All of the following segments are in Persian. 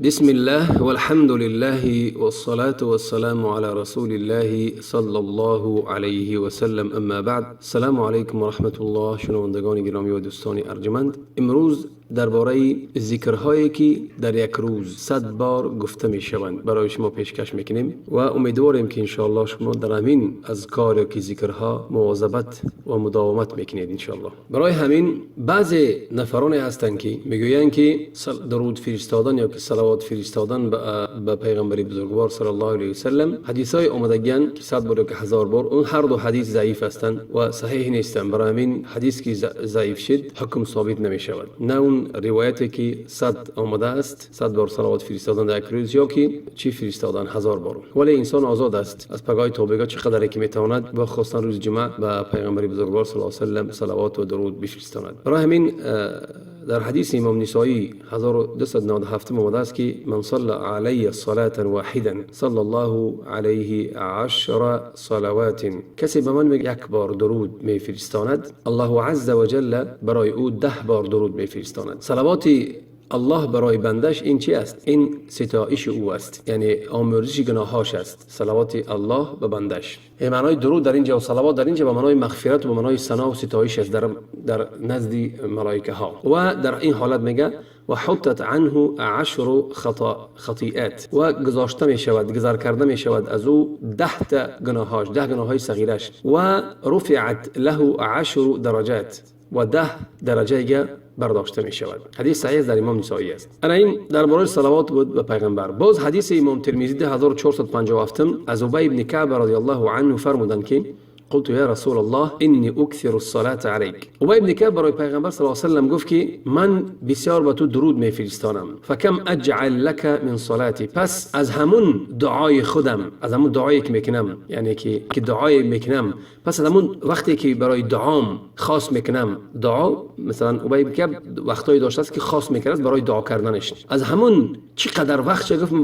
بسم الله والحمد لله والصلاة والسلام على رسول الله صلى الله عليه وسلم. اما بعد، السلام علیکم و رحمت الله. شنوندگان گرامی و دوستان ارجمند، امروز درباره ذکرهایی که در یک روز 100 بار گفته می شوند برای شما پیشکش میکنیم و امیدواریم که انشاءالله شما در همین اذکار که ذکرها مواظبت و مداومت میکنید انشاءالله. برای همین بعضی نفرانی هستند که میگویند که درود فرستادن یا که صلوات فرستادن به پیغمبر بزرگوار صلی الله علیه و سلم، حدیثای اومدگان که 100 بار یا که 1000 بار، اون هر دو حدیث ضعیف هستند و صحیح نیستند. برای همین حدیث که ضعیف شد حکم ثابت نمی شود. نه اون روایتی که 100 آمده است 100 بار صلوات فرستادن در یک روز یا که چی فرستادن 1000 بار، ولی انسان آزاد است از پگاه توبه چقدر که میتواند و خصوصا روز جمعه به پیغمبر بزرگوار صلی الله علیه و سلم صلوات و درود بفرستاند. برای همین در حدیث امام نسائی 1297 آمده است که من صلى علی صلاة واحدا صلی الله علیه 10 صلوات، کسی به من یک بار درود میفرستاند الله عز وجل برای او 10 بار درود میفرستاند. صلوات الله برای بندش این چی است؟ این ستایش او است، یعنی آمرزش گناهاش است. صلوات الله به بندش، این معنای درود در اینجا و صلوات در اینجا به معنای مغفرت و به معنای ثنا و ستایش است در نزد ملائکه ها. و در این حالت میگه و حطت عنه 10 خطیئات، و گذاشته می شود، گذار کرده می شود از او 10 تا گناهاش، 10 گناههای صغیرش، و رفعت له 10 درجات، و 10 درجه برداشته می شود. حدیث صحیح در امام نسائی است. این درباره صلوات بود به پیغمبر. باز حدیث امام ترمذی 1457 از ابی بن کعب رضی الله عنه فرمودند که قلت یا رسول الله انی اکثر الصلاة علیک. ابی بن کعب برای پیغمبر صلی الله علیه و سلم گفت که من بسیار به تو درود میفرستانم. فکم اجعل لك من صلاتی، پس از همون دعای خودم، از همون دعایی که میکنم، یعنی که دعای میکنم، پس از همون وقتی که برای دعام خاص میکنم، دعا مثلا ابی بن کعب وقتایی داشته است که خاص میکرد برای دعا کردنش، از همون چقدر وقت گفت من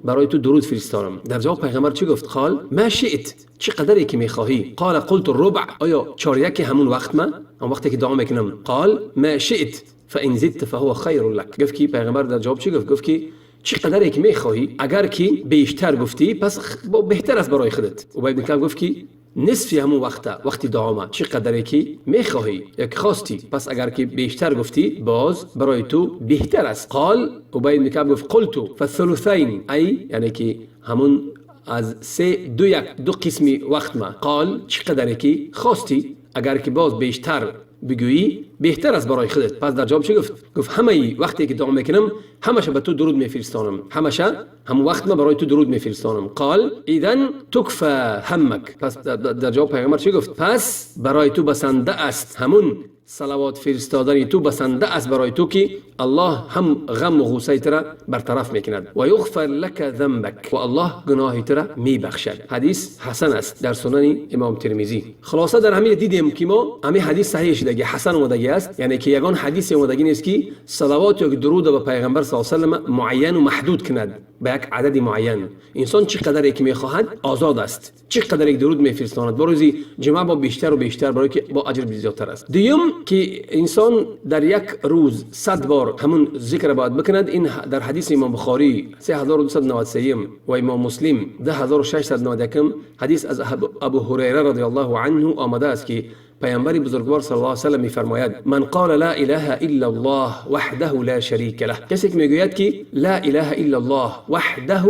برای تو درود فرستانم. در جواب پیغمبر چی گفت؟ قال ما شئت، چقدری که میخواهی. قال قلت الربع، آیا 4/1 همون وقت من، اون وقتی که دعا میکنم. قال ما شئت فان زدت فهو خیر لك. گفت که پیغمبر در جواب چی گفت؟ گفت که چقدری که میخواهی، اگر که بیشتر گفتی پس بهتر است برای خودت. و ابن کعب گفت که نصف همون وقتی دعا ما، چقدری که میخواهی یا که خواستی، پس اگر که بیشتر گفتی باز برای تو بهتر است. قال ابی بن کعب گفت قلت فالثلثین، ای یعنی که همون از 2 قسمی وقت ما. قال چقدر که خواستی، اگر که باز بیشتر بگویی بهتر است برای خودت. پس در جواب چی گفت؟ گفت همه وقتی که دعا میکنم همشه به تو درود میفرستانم، همشه همون وقت ما برای تو درود میفرستانم. قال اذن تکفى همک، پس در جواب پیغمبر چی گفت؟ پس برای تو بسنده است، همون صلوات فرستادن تو بسنده است برای تو که الله هم غم و غصه تر برطرف میکند و یغفر لك ذنبك، و الله گناه تر میبخشد. حدیث حسن است در سنن امام ترمذی. خلاصه در همین دیدیم که ما همین حدیث صحیح شده، حسن اومده است، یعنی که یگان حدیث اومده نیست که صلوات یا درود به پیغمبر صلی الله علیه و سلم معین و محدود کند به یک عدد معین. انسان چقدر که میخواهد آزاد است، چقدر یک درود میفرستاند. بروزی جمعه با بیشتر و بیشتر، برای که با اجر زیادتر است. دوم که انسان در یک روز 100 بار همون ذکر باید بکند. این در حدیث امام بخاری 3293 و امام مسلم 10691 حدیث از ابو هریره رضی الله عنه آمده است که پیامبر بزرگوار صلی الله علیه و سلم میفرماید من قال لا اله الا الله وحده لا شریک له، کسی که میگوید که لا اله الا الله وحده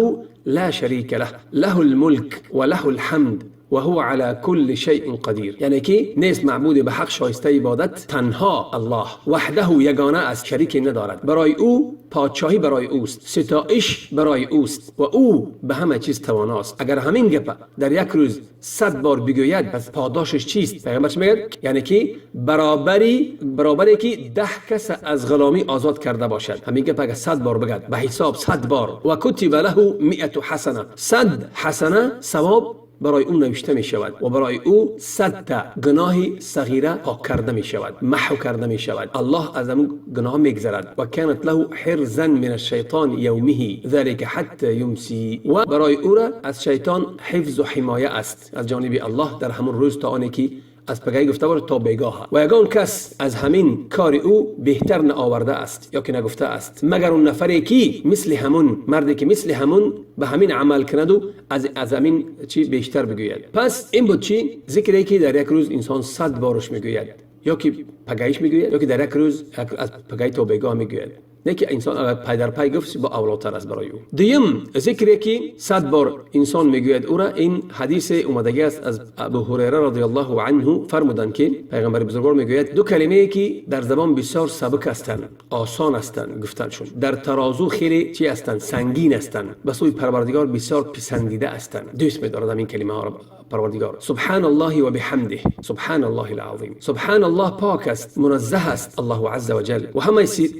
لا شریک له له الملك و له الحمد و هو على كل شيء قدیر، یعنی که نیست معبود به حق شایسته عبادت تنها الله، وحده یگانه است، شریک ندارد، برای او پادشاهی برای اوست، ستایش برای اوست و او به همه چیز تواناست. اگر همین گپ در یک روز 100 بار بگوید پس پاداشش چیست؟ پیغمبر چی میگه؟ یعنی که برابری که 10 کس از غلامی آزاد کرده باشد. همین گپ اگر 100 بار بگد به حساب 100 بار و کتب له 100 حسنه، 100 حسنه ثواب برای او نوشته می شود و برای او 100 تا گناه صغیره پاک کرده می شود، محو کرده می شود. الله از اون گناه می گذرد. و کانت له حرزا من الشیطان یومه ذلك حتى یمسی، و برای او را از شیطان حفظ و حمایه است از جانب الله در همون روز تا آنی که از پگاهی گفته باشد تا بگاه. و یگان کس از همین کار او بهتر نآورده است یا که نگفته است مگر اون نفری که مثل همون مردی که مثل همون به همین عمل کند و از همین چی بیشتر بگوید. پس این بود چی ذکری که در یک روز انسان 100 بارش میگوید، یا که پگاهیش میگوید یا که در یک روز از پگاهی تا بگاه میگوید. نه که انسان پای در پای گفت با اولاتر است برای او. دوم ذکری که 100 بار انسان میگوید او را، این حدیث اومدگی است از ابو هریره رضی الله عنه فرمودند که پیغمبر بزرگوار میگوید دو کلمه که در زبان بسیار سبک هستند، آسان هستند گفتنشون، در ترازو خیلی چی هستند، سنگین هستند، به سوی پروردگار بسیار پسندیده هستند. دوست می‌دارد این کلمه ها را پروردگار. سبحان الله و بحمده، سبحان الله العظیم. سبحان الله پاک است، منزه است الله عز وجل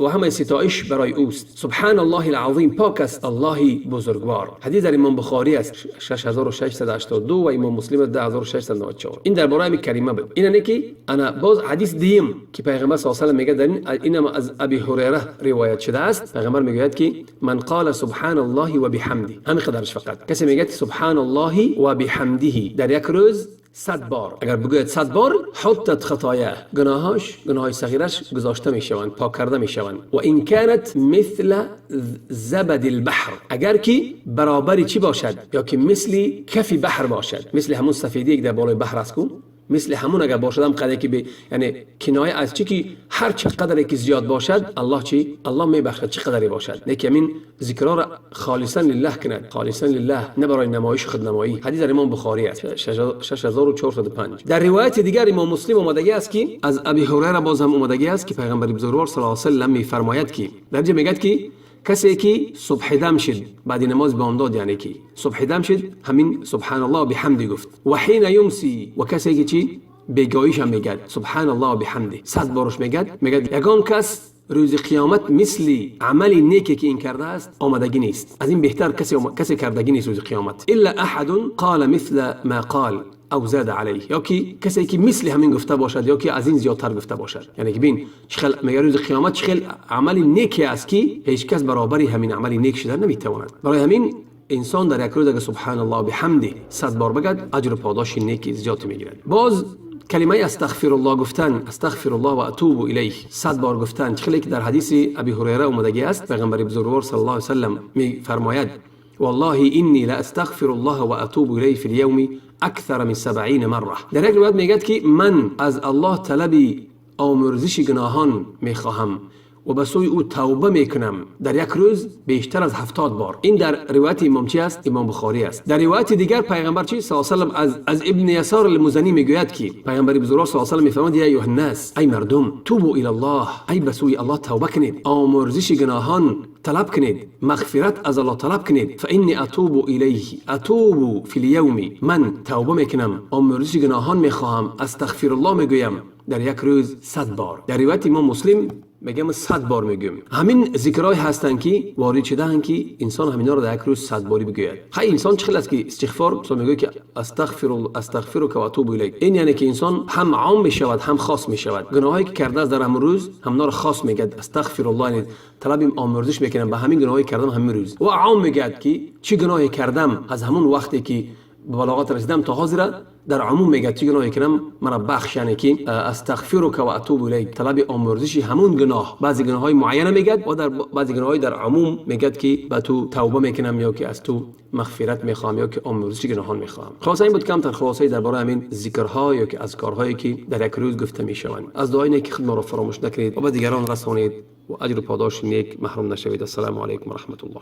و همه ستایش برای اوست. سبحان الله العظیم پاک است الله بزرگوار. حدیث در امام بخاری است 6682 و امام مسلم 10694. این درباره همین کلمه بود. این نه که انا باز حدیث دیم که پیغمبر صلی الله علیه و آله میگه در اینما از ابی هریره روایت شده است. پیغمبر میگوید که من قال سبحان الله و بحمده، همین قدرش فقط کسی میگه سبحان الله و بحمده در یک روز 100 بار، اگر بگوید 100 بار حطت خطایا، گناهاش صغیرش گذاشته میشوند، پاک کرده میشوند. و این كانت مثل زبد البحر، اگر که برابری چی باشد یا که مثل کف بحر باشد، مثل همون سفیدی که در بالای بحر است کو، مثل همون اگر باشد هم قدری که یعنی کنایه از چی که هر چقدر که زیاد باشد الله چی الله میبخشد، چه قدری باشد. نه که همین ذکرها را خالصا لله کند، خالصا لله، نه برای نمایش خودنمایی. حدیث در امام بخاری است 6405. در روایت دیگر امام مسلم اومدگی است که از ابی هریره باز هم اومدگی است که پیغمبر بزرگوار صلی الله علیه و آله میفرماید که در جا میگه که کسی که صبح دم شد بعد نماز بامداد، یعنی که صبح دم شد همین سبحان الله و بحمده گفت. و حین یمسی، و کسی که چی بگاهیش هم میگه سبحان الله و بحمده 100 بارش میگه یگان کس روز قیامت مثل عمل نیکی که این کرده است آمدگی نیست، از این بهتر کسی کردگی نیست روز قیامت. الا احد قال مثل ما قال او زاد علیه، یا که کسی که مثل همین گفته باشد یا که از این زیادتر گفته باشد. یعنی که ببین چخل میگه روز قیامت چخل عمل نیکی است که هیچ کس برابری همین عمل نیک شده نمیتواند. برای همین انسان در یک روز اگر سبحان الله بحمده 100 بار بگد اجر پاداش نیکی زیاد میگیرد. باز کلمه استغفر الله گفتن، استغفر الله و اتوب الیه 100 بار گفتن، چخلی که در حدیث ابی هریره اومدگی است پیغمبر بزرگوار صلی الله علیه و سلم میفرماید والله انی لا استغفر الله و اتوب الیه فی اليوم اکثر من 70 مره. در یک روایت میگه که من از الله طلب آمرزش گناهان میخواهم و به سوی او توبه میکنم در یک روز بیشتر از 70 بار. این در روایت امام چی است؟ امام بخاری است. در روایت دیگر پیغمبر چی صلی الله علیه و آله از ابن یسار المزنی میگوید که پیغمبر بزرگوار صلی الله علیه و آله میفرماید یا ایها الناس، ای مردم، توبوا الی الله، ای به سوی الله توبه کنید، آمرزش گناهان طلب کنید، مغفرت از الله طلب کنید. فانی اتوب الیه، اتوب فی اليوم، من توبه میکنم، آمرزش گناهان میخواهم، استغفر الله میگویم در یک روز 100 بار. در روایت امام مسلم میگم 100 بار میگم. همین ذکرای هستن که وارد شدن که انسان همینا رو در یک روز 100 باری بگوید. خیلی انسان چخیل است که استغفار میگه که استغفرک و اتوب الیک. این یعنی که انسان هم عام میشود هم خاص میشود. گناهایی که کرده است در همون روز همنا رو خاص میگه استغفر الله، یعنی طلب آمرزش میکنم به همین گناهایی کردم همین روز. و عام میگه که چه گناهی کردم از همون وقتی که به بلاغت رسیدم تا حاضر، در عموم میگه چه گناهی کردم مرا بخش، یعنی که استغفرک و اتوب الیک، طلب آمرزش همون گناه. بعضی گناههای معینه میگه و در بعضی گناههای در عموم میگه که به تو توبه میکنم یا که از تو مغفرت میخوام یا که آمرزش گناهان میخوام. خلاص این بود کم تر خلاصه درباره همین ذکرها یا که اذکارهایی که در یک روز گفته میشوند. از دعای نیک خود ما رو فراموش نکنید و به دیگران رسانید و اجر و پاداش نیک محروم نشوید. السلام علیکم و رحمت الله.